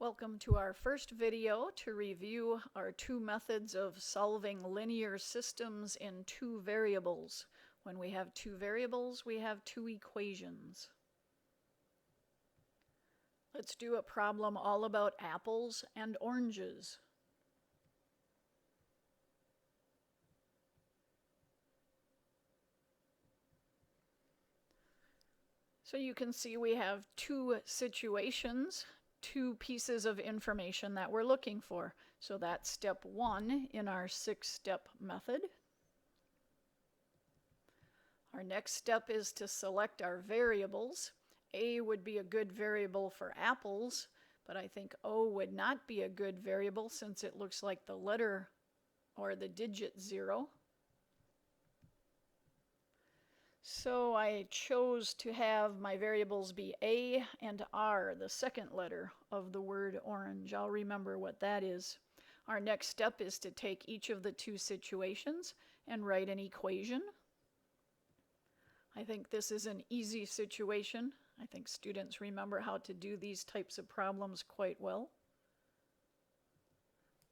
Welcome to our first video to review our two methods of solving linear systems in two variables. When we have two variables, we have two equations. Let's do a problem all about apples and oranges. So you can see we have two situations, two pieces of information that we're looking for. So that's step one in our 6-step method. Our next step is to select our variables. A would be a good variable for apples, but I think O would not be a good variable since it looks like the letter or the digit 0. So I chose to have my variables be A and R, the second letter of the word orange. I'll remember what that is. Our next step is to take each of the two situations and write an equation. I think this is an easy situation. I think students remember how to do these types of problems quite well.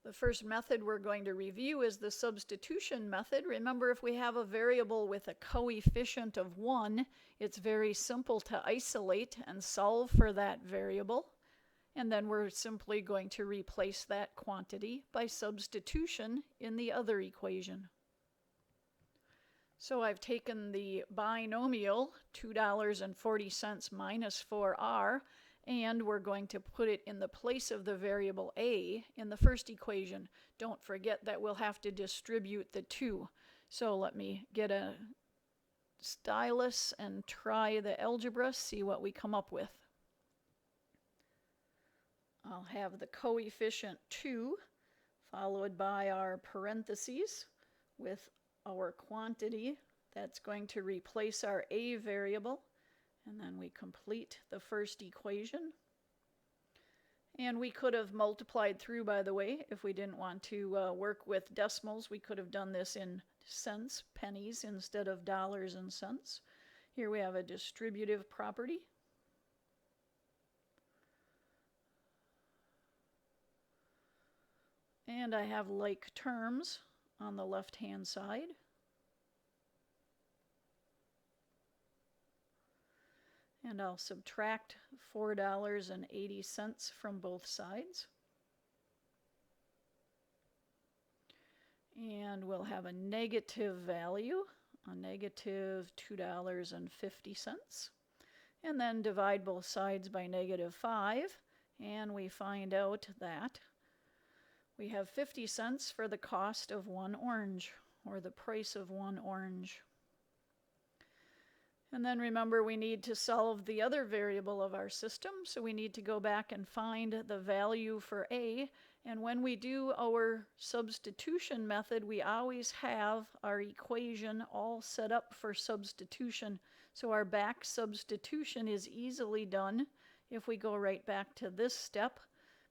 The first method we're going to review is the substitution method. Remember, if we have a variable with a coefficient of 1, it's very simple to isolate and solve for that variable. And then we're simply going to replace that quantity by substitution in the other equation. So I've taken the binomial, $2.40 minus 4r, and we're going to put it in the place of the variable a in the first equation. Don't forget that we'll have to distribute the 2. So let me get a stylus and try the algebra, see what we come up with. I'll have the coefficient 2 followed by our parentheses with our quantity that's going to replace our a variable. And then we complete the first equation. And we could have multiplied through, by the way, if we didn't want to work with decimals. We could have done this in cents, pennies, instead of dollars and cents. Here we have a distributive property. And I have like terms on the left-hand side. And I'll subtract $4.80 from both sides. And we'll have a negative value, a negative $2.50. And then divide both sides by -5. And we find out that we have 50 cents for the cost of one orange, or the price of one orange. And then remember, we need to solve the other variable of our system, so we need to go back and find the value for a. And when we do our substitution method, we always have our equation all set up for substitution. So our back substitution is easily done if we go right back to this step,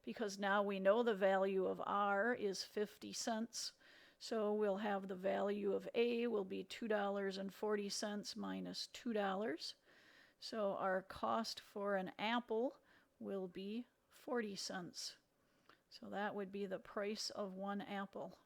because now we know the value of r is 50 cents. So we'll have the value of a will be $2.40 minus $2. So our cost for an apple will be 40 cents. So that would be the price of one apple.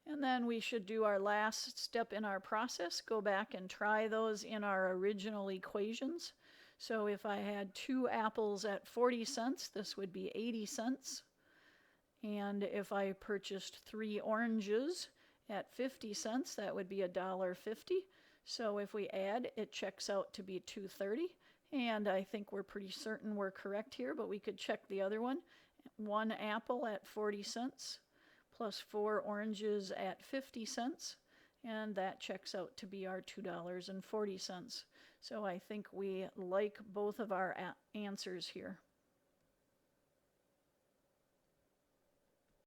And then we should do our last step in our process, go back and try those in our original equations. So if I had 2 apples at 40 cents, this would be 80 cents. And if I purchased 3 oranges at 50 cents, that would be $1.50. So if we add, it checks out to be $2.30. And I think we're pretty certain we're correct here, but we could check the other one. 1 apple at 40 cents plus 4 oranges at 50 cents. And that checks out to be our $2.40. So I think we like both of our answers here.